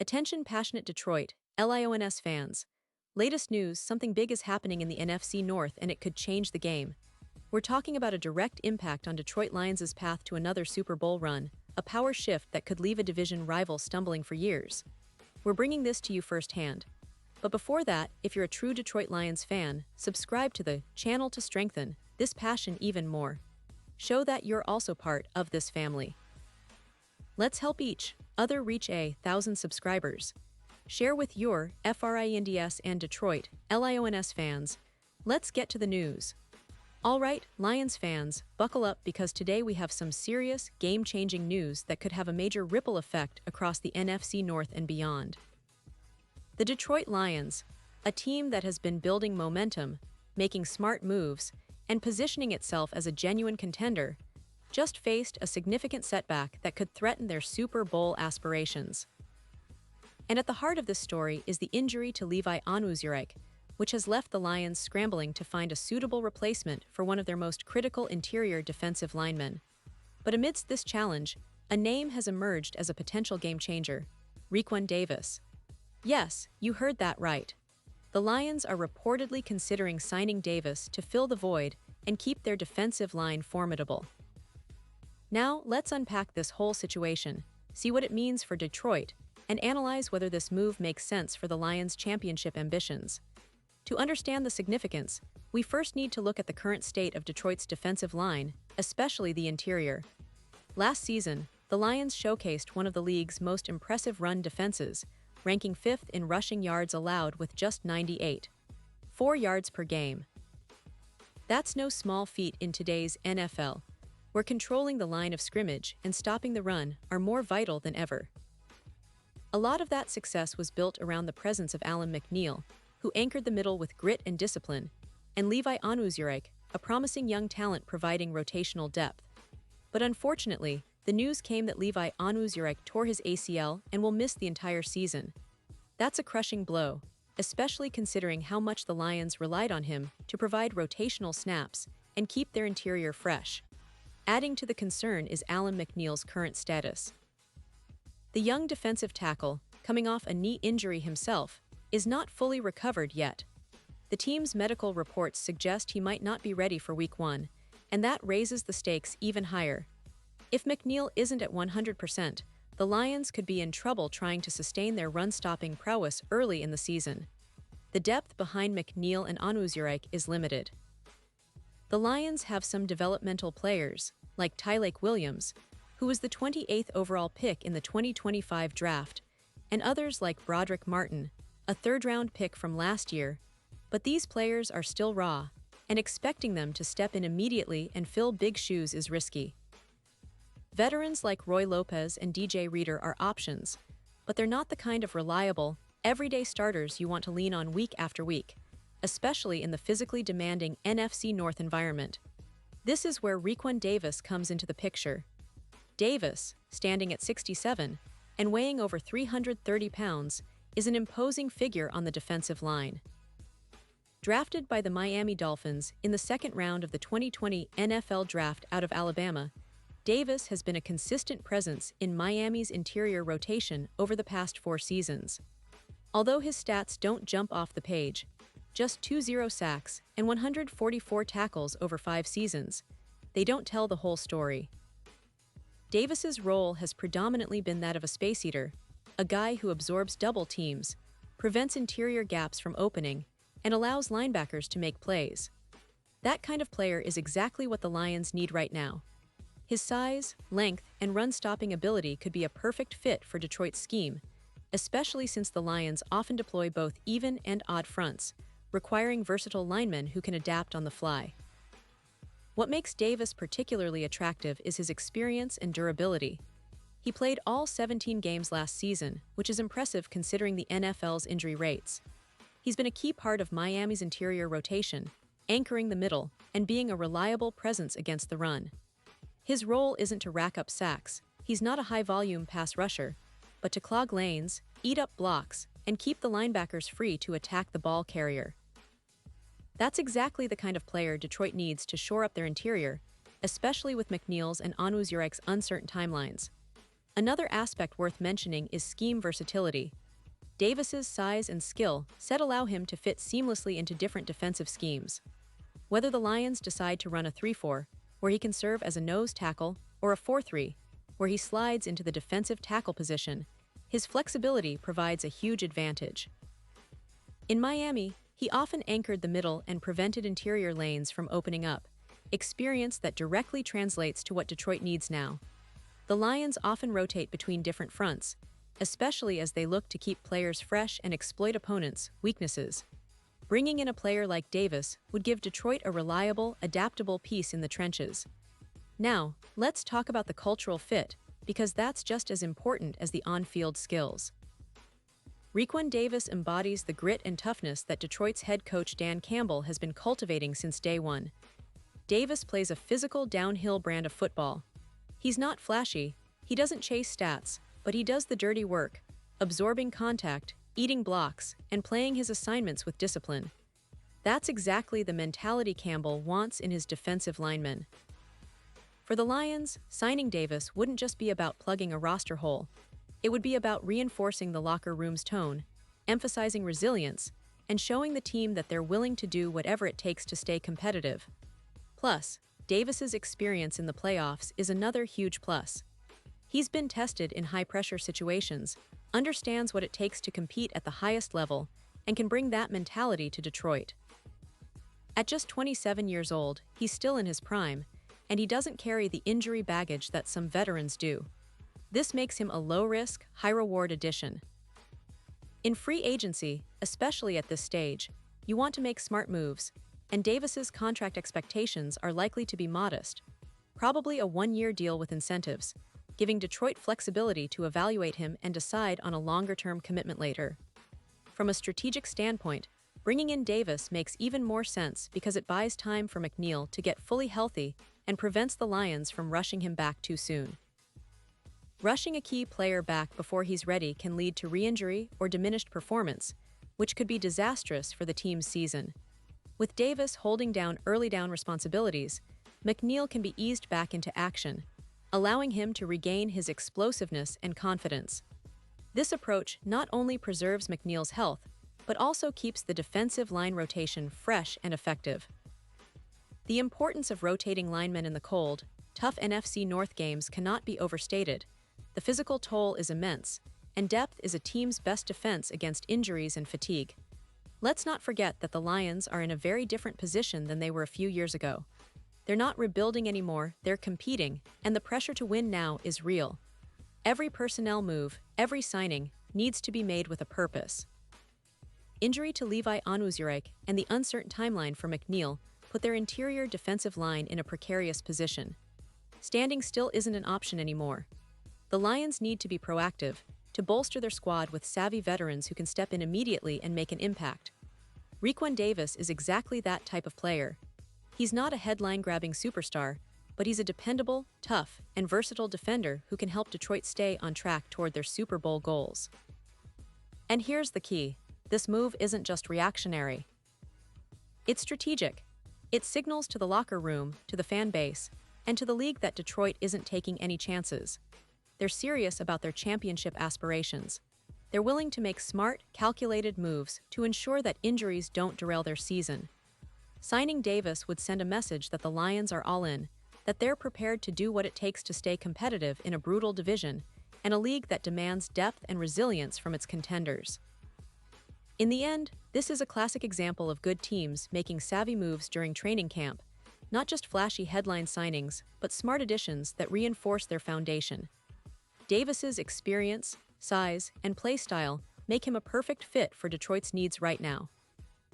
Attention passionate Detroit, Lions fans. Latest news, something big is happening in the NFC North and it could change the game. We're talking about a direct impact on Detroit Lions' path to another Super Bowl run, a power shift that could leave a division rival stumbling for years. We're bringing this to you firsthand. But before that, if you're a true Detroit Lions fan, subscribe to the channel to strengthen this passion even more. Show that you're also part of this family. Let's help each other reach 1,000 subscribers. Share with your FRINDS and Detroit Lions fans. Let's get to the news. Alright, Lions fans, buckle up because today we have some serious, game-changing news that could have a major ripple effect across the NFC North and beyond. The Detroit Lions, a team that has been building momentum, making smart moves, and positioning itself as a genuine contender, just faced a significant setback that could threaten their Super Bowl aspirations. And at the heart of this story is the injury to Levi Onwuzurike, which has left the Lions scrambling to find a suitable replacement for one of their most critical interior defensive linemen. But amidst this challenge, a name has emerged as a potential game-changer: Raekwon Davis. Yes, you heard that right. The Lions are reportedly considering signing Davis to fill the void and keep their defensive line formidable. Now, let's unpack this whole situation, see what it means for Detroit, and analyze whether this move makes sense for the Lions' championship ambitions. To understand the significance, we first need to look at the current state of Detroit's defensive line, especially the interior. Last season, the Lions showcased one of the league's most impressive run defenses, ranking 5th in rushing yards allowed with just 98.4 yards per game. That's no small feat in today's NFL, where controlling the line of scrimmage and stopping the run are more vital than ever. A lot of that success was built around the presence of Alim McNeill, who anchored the middle with grit and discipline, and Levi Onwuzurike, a promising young talent providing rotational depth. But unfortunately, the news came that Levi Onwuzurike tore his ACL and will miss the entire season. That's a crushing blow, especially considering how much the Lions relied on him to provide rotational snaps and keep their interior fresh. Adding to the concern is Alim McNeill's current status. The young defensive tackle, coming off a knee injury himself, is not fully recovered yet. The team's medical reports suggest he might not be ready for Week 1, and that raises the stakes even higher. If McNeill isn't at 100%, the Lions could be in trouble trying to sustain their run-stopping prowess early in the season. The depth behind McNeill and Onwuzurike is limited. The Lions have some developmental players, like Tyleik Williams, who was the 28th overall pick in the 2025 draft, and others like Broderick Martin, a third-round pick from last year, but these players are still raw, and expecting them to step in immediately and fill big shoes is risky. Veterans like Roy Lopez and DJ Reader are options, but they're not the kind of reliable, everyday starters you want to lean on week after week, especially in the physically demanding NFC North environment. This is where Raekwon Davis comes into the picture. Davis, standing at 6'7" and weighing over 330 pounds, is an imposing figure on the defensive line. Drafted by the Miami Dolphins in the second round of the 2020 NFL Draft out of Alabama, Davis has been a consistent presence in Miami's interior rotation over the past 4 seasons. Although his stats don't jump off the page, just 20 sacks and 144 tackles over 5 seasons, they don't tell the whole story. Davis's role has predominantly been that of a space eater, a guy who absorbs double teams, prevents interior gaps from opening, and allows linebackers to make plays. That kind of player is exactly what the Lions need right now. His size, length, and run-stopping ability could be a perfect fit for Detroit's scheme, especially since the Lions often deploy both even and odd fronts, requiring versatile linemen who can adapt on the fly. What makes Davis particularly attractive is his experience and durability. He played all 17 games last season, which is impressive considering the NFL's injury rates. He's been a key part of Miami's interior rotation, anchoring the middle and being a reliable presence against the run. His role isn't to rack up sacks, he's not a high-volume pass rusher, but to clog lanes, eat up blocks, and keep the linebackers free to attack the ball carrier. That's exactly the kind of player Detroit needs to shore up their interior, especially with McNeill's and Onwuzurike's uncertain timelines. Another aspect worth mentioning is scheme versatility. Davis's size and skill set allow him to fit seamlessly into different defensive schemes. Whether the Lions decide to run a 3-4, where he can serve as a nose tackle, or a 4-3, where he slides into the defensive tackle position, his flexibility provides a huge advantage. In Miami, he often anchored the middle and prevented interior lanes from opening up, experience that directly translates to what Detroit needs now. The Lions often rotate between different fronts, especially as they look to keep players fresh and exploit opponents' weaknesses. Bringing in a player like Davis would give Detroit a reliable, adaptable piece in the trenches. Now, let's talk about the cultural fit, because that's just as important as the on-field skills. Raekwon Davis embodies the grit and toughness that Detroit's head coach Dan Campbell has been cultivating since day one. Davis plays a physical, downhill brand of football. He's not flashy, he doesn't chase stats, but he does the dirty work, absorbing contact, eating blocks, and playing his assignments with discipline. That's exactly the mentality Campbell wants in his defensive linemen. For the Lions, signing Davis wouldn't just be about plugging a roster hole. It would be about reinforcing the locker room's tone, emphasizing resilience, and showing the team that they're willing to do whatever it takes to stay competitive. Plus, Davis's experience in the playoffs is another huge plus. He's been tested in high-pressure situations, understands what it takes to compete at the highest level, and can bring that mentality to Detroit. At just 27 years old, he's still in his prime, and he doesn't carry the injury baggage that some veterans do. This makes him a low-risk, high-reward addition. In free agency, especially at this stage, you want to make smart moves, and Davis's contract expectations are likely to be modest, probably a one-year deal with incentives, giving Detroit flexibility to evaluate him and decide on a longer-term commitment later. From a strategic standpoint, bringing in Davis makes even more sense because it buys time for McNeil to get fully healthy and prevents the Lions from rushing him back too soon. Rushing a key player back before he's ready can lead to re-injury or diminished performance, which could be disastrous for the team's season. With Davis holding down early down responsibilities, McNeil can be eased back into action, allowing him to regain his explosiveness and confidence. This approach not only preserves McNeil's health, but also keeps the defensive line rotation fresh and effective. The importance of rotating linemen in the cold, tough NFC North games cannot be overstated. The physical toll is immense, and depth is a team's best defense against injuries and fatigue. Let's not forget that the Lions are in a very different position than they were a few years ago. They're not rebuilding anymore, they're competing, and the pressure to win now is real. Every personnel move, every signing, needs to be made with a purpose. Injury to Levi Onwuzurike and the uncertain timeline for McNeil put their interior defensive line in a precarious position. Standing still isn't an option anymore. The Lions need to be proactive, to bolster their squad with savvy veterans who can step in immediately and make an impact. Raekwon Davis is exactly that type of player. He's not a headline-grabbing superstar, but he's a dependable, tough, and versatile defender who can help Detroit stay on track toward their Super Bowl goals. And here's the key. This move isn't just reactionary. It's strategic. It signals to the locker room, to the fan base, and to the league that Detroit isn't taking any chances. They're serious about their championship aspirations. They're willing to make smart, calculated moves to ensure that injuries don't derail their season. Signing Davis would send a message that the Lions are all in, that they're prepared to do what it takes to stay competitive in a brutal division, and a league that demands depth and resilience from its contenders. In the end, this is a classic example of good teams making savvy moves during training camp, not just flashy headline signings, but smart additions that reinforce their foundation. Davis's experience, size, and play style make him a perfect fit for Detroit's needs right now.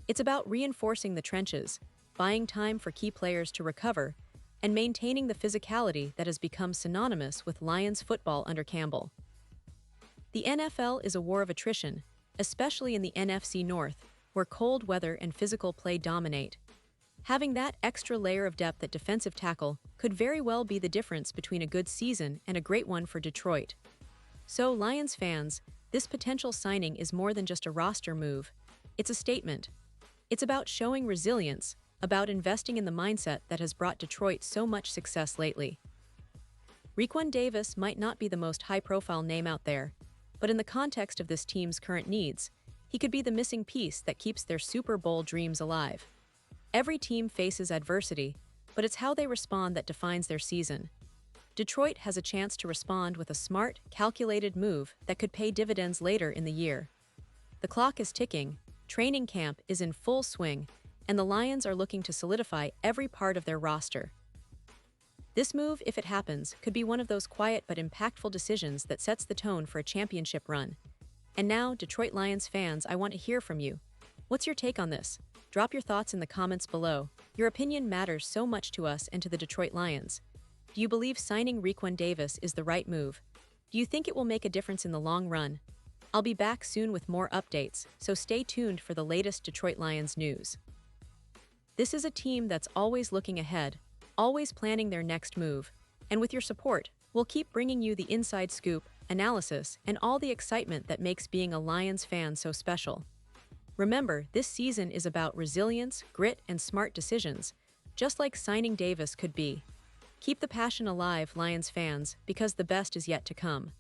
It's about reinforcing the trenches, buying time for key players to recover, and maintaining the physicality that has become synonymous with Lions football under Campbell. The NFL is a war of attrition, especially in the NFC North, where cold weather and physical play dominate. Having that extra layer of depth at defensive tackle could very well be the difference between a good season and a great one for Detroit. So, Lions fans, this potential signing is more than just a roster move. It's a statement. It's about showing resilience, about investing in the mindset that has brought Detroit so much success lately. Raekwon Davis might not be the most high-profile name out there, but in the context of this team's current needs, he could be the missing piece that keeps their Super Bowl dreams alive. Every team faces adversity, but it's how they respond that defines their season. Detroit has a chance to respond with a smart, calculated move that could pay dividends later in the year. The clock is ticking, training camp is in full swing, and the Lions are looking to solidify every part of their roster. This move, if it happens, could be one of those quiet but impactful decisions that sets the tone for a championship run. And now, Detroit Lions fans, I want to hear from you. What's your take on this? Drop your thoughts in the comments below. Your opinion matters so much to us and to the Detroit Lions. Do you believe signing Raekwon Davis is the right move? Do you think it will make a difference in the long run? I'll be back soon with more updates, so stay tuned for the latest Detroit Lions news. This is a team that's always looking ahead, always planning their next move, and with your support, we'll keep bringing you the inside scoop, analysis, and all the excitement that makes being a Lions fan so special. Remember, this season is about resilience, grit, and smart decisions, just like signing Davis could be. Keep the passion alive, Lions fans, because the best is yet to come.